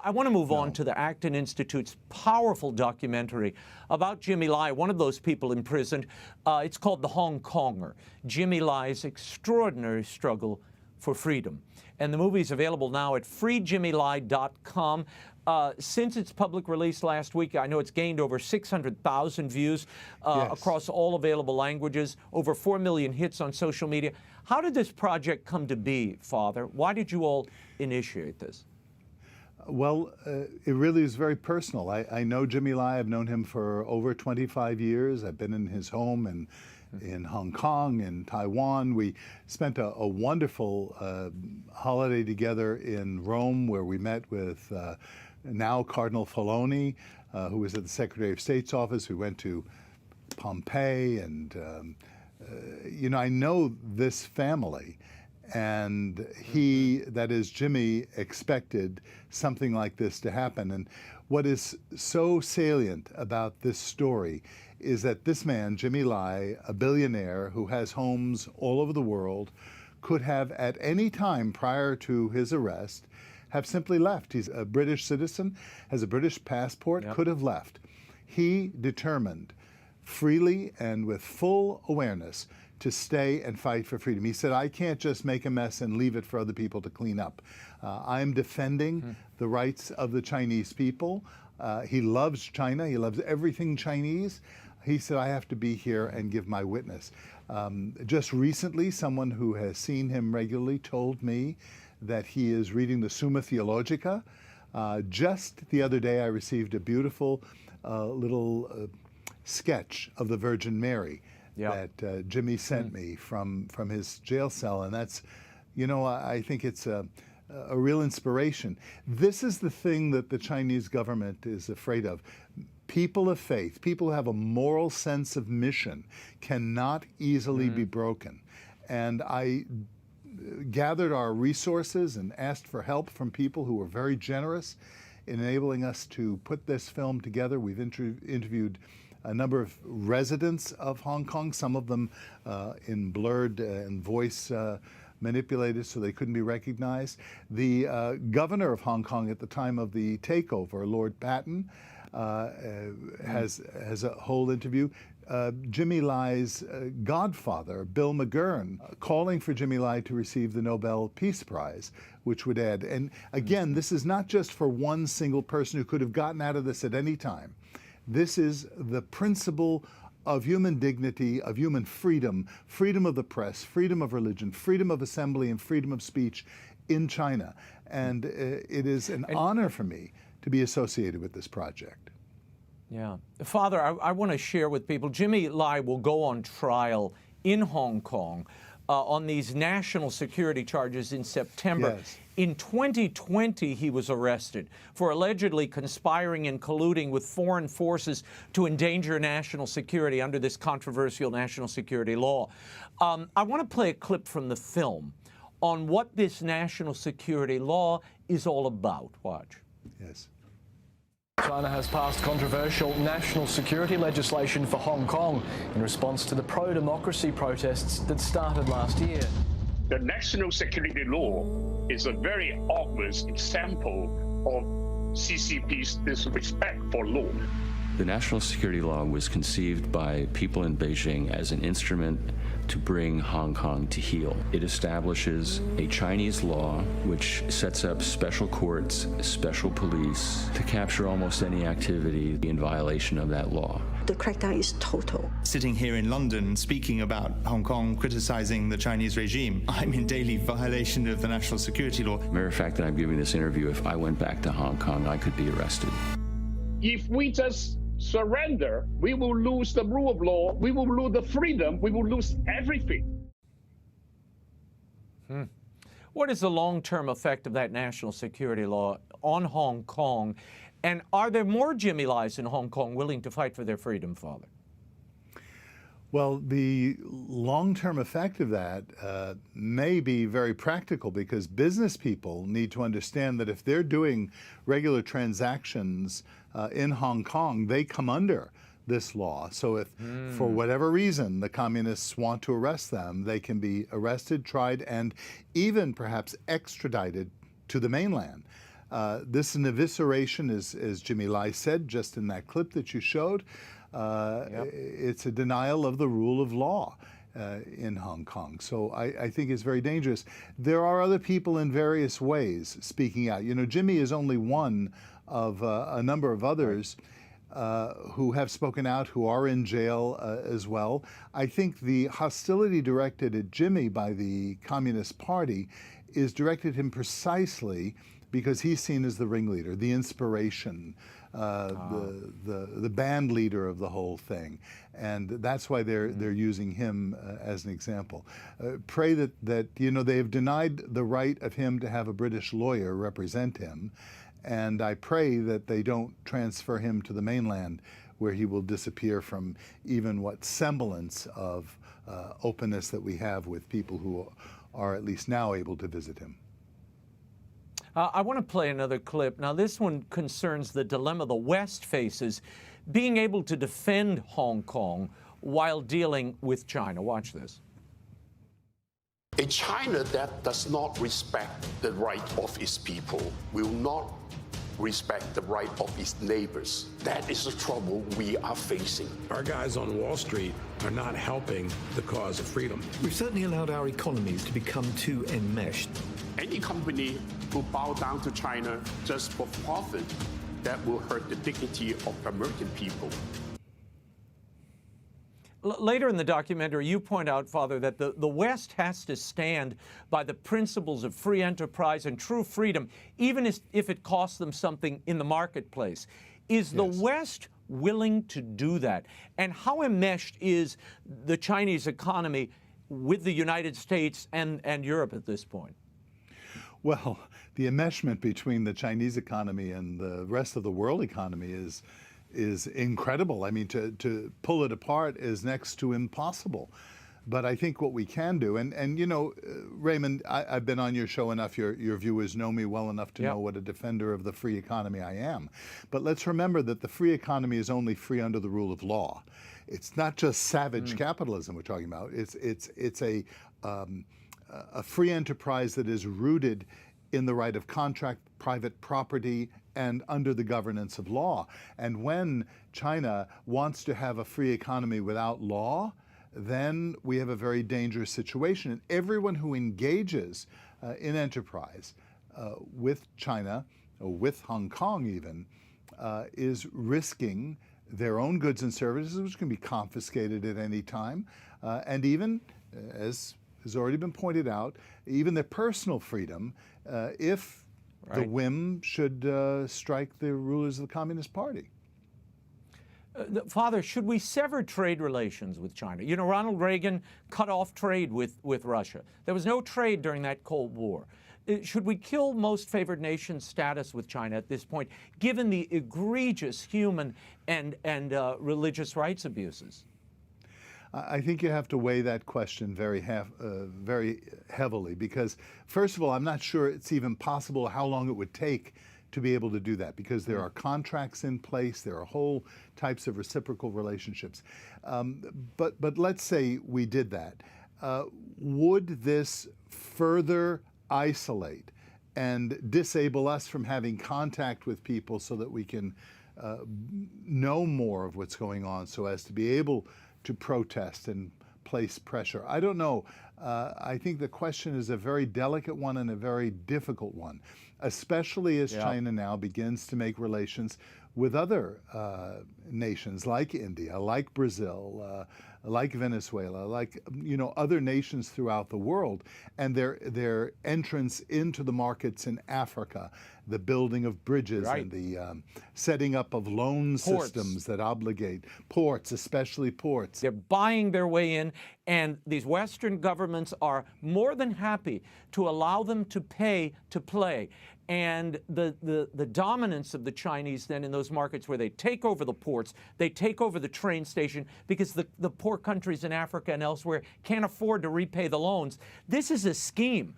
I want to move on to the Acton Institute's powerful documentary about Jimmy Lai, one of those people imprisoned. It's called The Hong Konger, Jimmy Lai's extraordinary struggle for freedom. And the movie is available now at freejimmylai.com. Since its public release last week, I know it's gained over 600,000 views across all available languages, over 4 million hits on social media. How did this project come to be, Father? Why did you all initiate this? Well, it really is very personal. I know Jimmy Lai. I've known him for over 25 years. I've been in his home and in Hong Kong and Taiwan. We spent a wonderful holiday together in Rome, where we met with now Cardinal Filoni, who was at the Secretary of State's office. We went to Pompeii, and you know, I know this family, and he, that is Jimmy, expected something like this to happen. And what is so salient about this story is that this man, Jimmy Lai, a billionaire who has homes all over the world, could have at any time prior to his arrest have simply left. He's a British citizen, has a British passport, could have left. He determined freely and with full awareness to stay and fight for freedom. He said, I can't just make a mess and leave it for other people to clean up. I'm defending the rights of the Chinese people. He loves China. He loves everything Chinese. He said, I have to be here and give my witness. Just recently, someone who has seen him regularly told me that he is reading the Summa Theologica. Just the other day, I received a beautiful little sketch of the Virgin Mary that Jimmy sent me from his jail cell. And that's, you know, I think it's a real inspiration. This is the thing that the Chinese government is afraid of. People of faith, people who have a moral sense of mission, cannot easily be broken. And I gathered our resources and asked for help from people who were very generous in enabling us to put this film together. We've interviewed a number of residents of Hong Kong, some of them in blurred and voice manipulated so they couldn't be recognized. The governor of Hong Kong at the time of the takeover, Lord Patton, has a whole interview. Jimmy Lai's godfather, Bill McGurn, calling for Jimmy Lai to receive the Nobel Peace Prize, which would add. And again, this is not just for one single person who could have gotten out of this at any time. This is the principle of human dignity, of human freedom, freedom of the press, freedom of religion, freedom of assembly, and freedom of speech in China. And it is an honor for me to be associated with this project. Yeah. Father, I want to share with people, Jimmy Lai will go on trial in Hong Kong on these national security charges in September. Yes. In 2020, he was arrested for allegedly conspiring and colluding with foreign forces to endanger national security under this controversial national security law. I want to play a clip from the film on what this national security law is all about. Watch. Yes. China has passed controversial national security legislation for Hong Kong in response to the pro-democracy protests that started last year. The national security law is a very obvious example of CCP's disrespect for law. The national security law was conceived by people in Beijing as an instrument to bring Hong Kong to heel. It establishes a Chinese law which sets up special courts, special police to capture almost any activity in violation of that law. The crackdown is total. Sitting here in London speaking about Hong Kong, criticizing the Chinese regime, I'm in daily violation of the national security law. Matter of fact that I'm giving this interview, if I went back to Hong Kong, I could be arrested. If we just surrender, we will lose the rule of law, we will lose the freedom, we will lose everything. What is the long-term effect of that national security law on Hong Kong? And are there more Jimmy Lais in Hong Kong willing to fight for their freedom, Father? Well, the long-term effect of that may be very practical, because business people need to understand that if they're doing regular transactions in Hong Kong, they come under this law. So if, for whatever reason, the communists want to arrest them, they can be arrested, tried, and even perhaps extradited to the mainland. This is an evisceration, as Jimmy Lai said, just in that clip that you showed. It's a denial of the rule of law in Hong Kong. So I think it's very dangerous. There are other people in various ways speaking out. You know, Jimmy is only one of a number of others who have spoken out, who are in jail as well. I think the hostility directed at Jimmy by the Communist Party is directed at him precisely because he's seen as the ringleader, the inspiration, the band leader of the whole thing, and that's why they're using him as an example. Pray that you know, they have denied the right of him to have a British lawyer represent him, and I pray that they don't transfer him to the mainland, where he will disappear from even what semblance of openness that we have with people who are at least now able to visit him. I want to play another clip. Now, this one concerns the dilemma the West faces, being able to defend Hong Kong while dealing with China. Watch this. A China that does not respect the right of its people will not respect the right of its neighbors. That is the trouble we are facing. Our guys on Wall Street are not helping the cause of freedom. We've certainly allowed our economies to become too enmeshed. Any company who bow down to China just for profit, that will hurt the dignity of American people. Later in the documentary, you point out, Father, that the West has to stand by the principles of free enterprise and true freedom, even if it costs them something in the marketplace. Is the West willing to do that? And how enmeshed is the Chinese economy with the United States and Europe at this point? Well, the enmeshment between the Chinese economy and the rest of the world economy is incredible. I mean, to pull it apart is next to impossible. But I think what we can do, and you know, Raymond, I've been on your show enough, your viewers know me well enough to know what a defender of the free economy I am. But let's remember that the free economy is only free under the rule of law. It's not just savage capitalism we're talking about. It's a free enterprise that is rooted in the right of contract, private property, and under the governance of law. And when China wants to have a free economy without law, then we have a very dangerous situation. And everyone who engages in enterprise with China, or with Hong Kong even, is risking their own goods and services, which can be confiscated at any time, and even, as has already been pointed out, even their personal freedom, if the whim should strike the rulers of the Communist Party. Father, should we sever trade relations with China? You know, Ronald Reagan cut off trade with Russia. There was no trade during that Cold War. Should we kill most favored nation status with China at this point, given the egregious human and religious rights abuses? I think you have to weigh that question very heavily, because first of all, I'm not sure it's even possible how long it would take to be able to do that, because there are contracts in place, there are whole types of reciprocal relationships. But let's say we did that. Would this further isolate and disable us from having contact with people so that we can know more of what's going on, so as to be able to protest and place pressure? I don't know. I think the question is a very delicate one and a very difficult one, especially as China now begins to make relations with other nations like India, like Brazil, like Venezuela, like, you know, other nations throughout the world, and their entrance into the markets in Africa, the building of bridges and the setting up of loan systems that obligate ports, especially ports. They're buying their way in, and these Western governments are more than happy to allow them to pay to play. And the dominance of the Chinese then in those markets where they take over the ports, they take over the train station, because the poor countries in Africa and elsewhere can't afford to repay the loans. This is a scheme.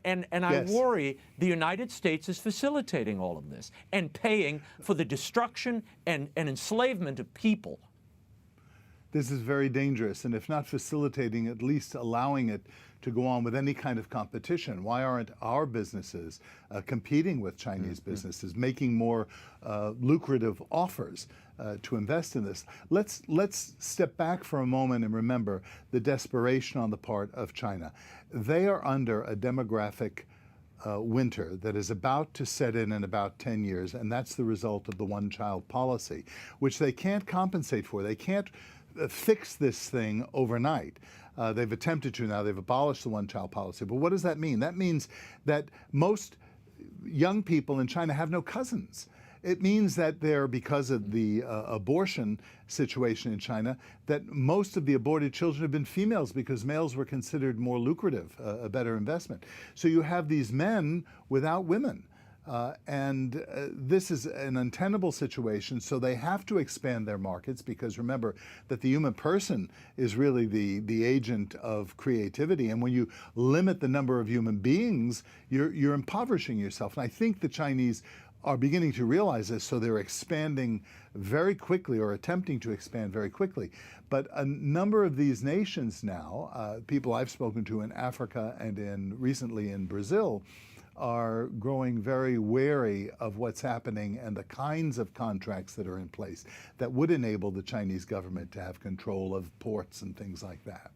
And I worry the United States is facilitating all of this and paying for the destruction and enslavement of people. this is very dangerous, and if not facilitating, at least allowing it to go on with any kind of competition. Why aren't our businesses competing with Chinese businesses, making more lucrative offers to invest in this? Let's step back for a moment and remember the desperation on the part of China. They are under a demographic winter that is about to set in about 10 years, and that's the result of the one-child policy, which they can't compensate for. They can't fix this thing overnight. They've attempted to now. They've abolished the one-child policy. But what does that mean? That means that most young people in China have no cousins. It means that because of the abortion situation in China, that most of the aborted children have been females because males were considered more lucrative, a better investment. So you have these men without women. This is an untenable situation, so they have to expand their markets, because remember that the human person is really the agent of creativity, and when you limit the number of human beings, you're impoverishing yourself. And I think the Chinese are beginning to realize this, so they're expanding very quickly, or attempting to expand very quickly. But a number of these nations now, people I've spoken to in Africa and recently in Brazil, are growing very wary of what's happening and the kinds of contracts that are in place that would enable the Chinese government to have control of ports and things like that.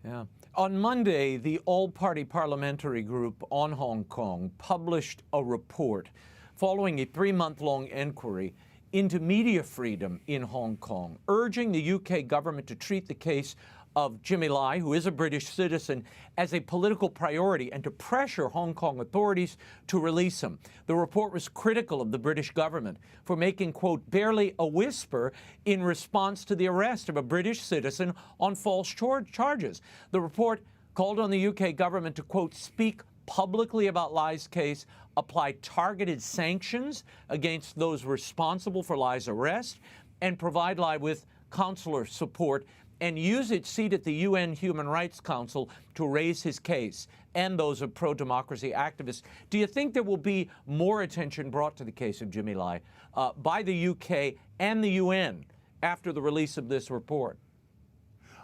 Yeah. On Monday, the All-Party Parliamentary Group on Hong Kong published a report following a 3-month-long inquiry into media freedom in Hong Kong, urging the UK government to treat the case of Jimmy Lai, who is a British citizen, as a political priority and to pressure Hong Kong authorities to release him. The report was critical of the British government for making, quote, barely a whisper in response to the arrest of a British citizen on false charges. The report called on the UK government to, quote, speak publicly about Lai's case, apply targeted sanctions against those responsible for Lai's arrest, and provide Lai with consular support, and use its seat at the UN Human Rights Council to raise his case and those of pro-democracy activists. Do you think there will be more attention brought to the case of Jimmy Lai by the UK and the UN after the release of this report?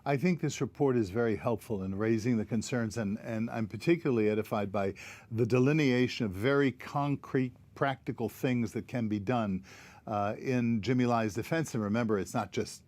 I think this report is very helpful in raising the concerns, and I'm particularly edified by the delineation of very concrete, practical things that can be done in Jimmy Lai's defense. And remember, it's not just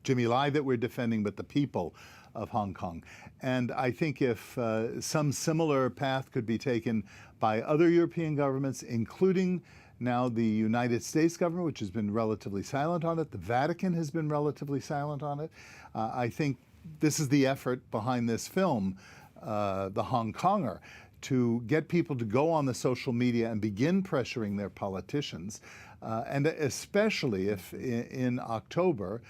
Jimmy Lai that we're defending, but the people of Hong Kong. And I think if some similar path could be taken by other European governments, including now the United States government, which has been relatively silent on it, the Vatican has been relatively silent on it, I think this is the effort behind this film, The Hong Konger, to get people to go on the social media and begin pressuring their politicians. And especially if in October,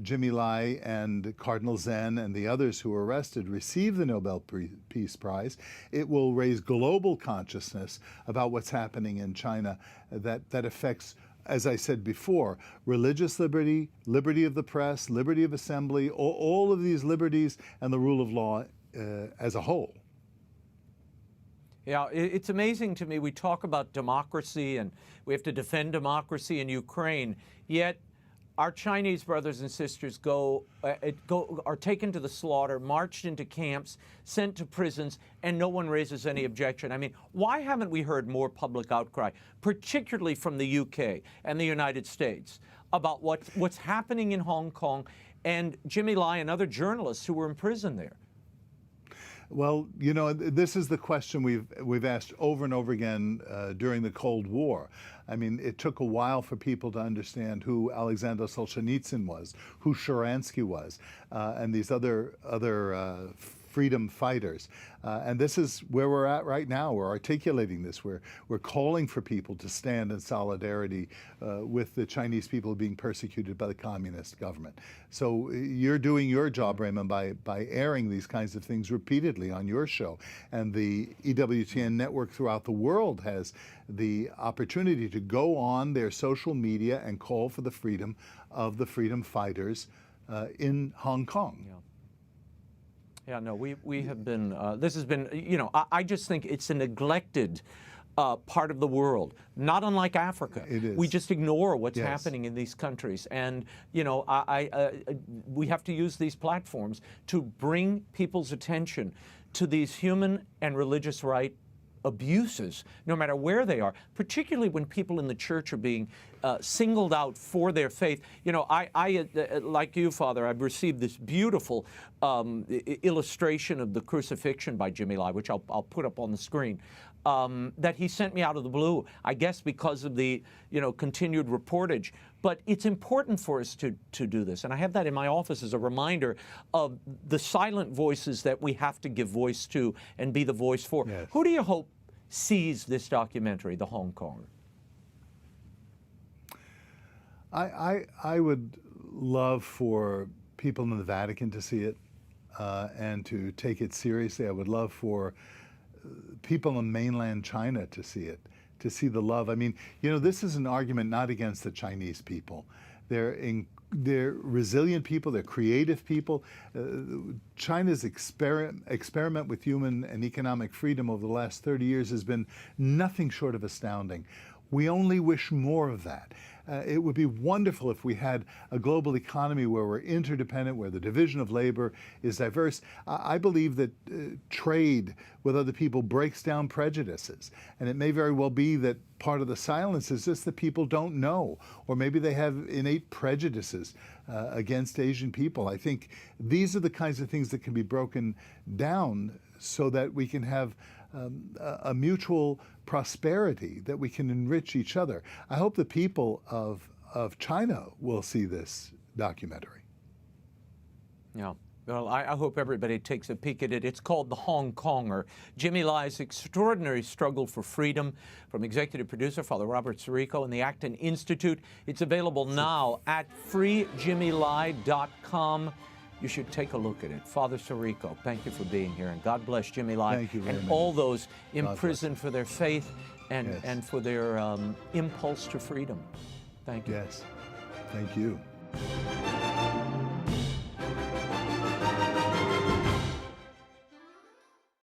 Jimmy Lai and Cardinal Zen and the others who were arrested receive the Nobel Peace Prize, it will raise global consciousness about what's happening in China that affects, as I said before, religious liberty, liberty of the press, liberty of assembly, all of these liberties and the rule of law as a whole. Yeah, it's amazing to me. We talk about democracy and we have to defend democracy in Ukraine, yet our Chinese brothers and sisters are taken to the slaughter, marched into camps, sent to prisons, and no one raises any objection. I mean, why haven't we heard more public outcry, particularly from the UK and the United States, about what's happening in Hong Kong and Jimmy Lai and other journalists who were in prison there? Well, you know, this is the question we've asked over and over again during the Cold War. I mean, it took a while for people to understand who Alexander Solzhenitsyn was, who Sharansky was, and these other freedom fighters. And this is where we're at right now. We're articulating this. We're calling for people to stand in solidarity with the Chinese people being persecuted by the communist government. So you're doing your job, Raymond, by airing these kinds of things repeatedly on your show. And the EWTN network throughout the world has the opportunity to go on their social media and call for the freedom of the freedom fighters in Hong Kong. Yeah. Yeah, no, we have been, this has been, you know, I just think it's a neglected part of the world, not unlike Africa. It is. We just ignore what's Yes. happening in these countries. And, you know, we have to use these platforms to bring people's attention to these human and religious right abuses, no matter where they are, particularly when people in the church are being singled out for their faith. You know, I like you, Father, I've received this beautiful illustration of the crucifixion by Jimmy Lai, which I'll put up on the screen, that he sent me out of the blue, I guess because of the, you know, continued reportage. But it's important for us to do this. And I have that in my office as a reminder of the silent voices that we have to give voice to and be the voice for. Yes. Who do you hope sees this documentary, The Hong Konger? I would love for people in the Vatican to see it and to take it seriously. I would love for people in mainland China to see it, to see the love. I mean, you know, this is an argument not against the Chinese people. They're resilient people, they're creative people. China's experiment with human and economic freedom over the last 30 years has been nothing short of astounding. We only wish more of that. It would be wonderful if we had a global economy where we're interdependent, where the division of labor is diverse. I believe that trade with other people breaks down prejudices. And it may very well be that part of the silence is just that people don't know, or maybe they have innate prejudices against Asian people. I think these are the kinds of things that can be broken down so that we can have a mutual prosperity, that we can enrich each other. I hope the people of China will see this documentary. Yeah. Well, I hope everybody takes a peek at it. It's called The Hong Konger, Jimmy Lai's extraordinary struggle for freedom, from executive producer Father Robert Sirico and the Acton Institute. It's available now at freejimmylai.com. You should take a look at it. Father Sirico, thank you for being here, and God bless Jimmy Lai. Thank you, and Raymond. all those imprisoned for their faith and, Yes. and for their impulse to freedom. Thank you. Yes, thank you.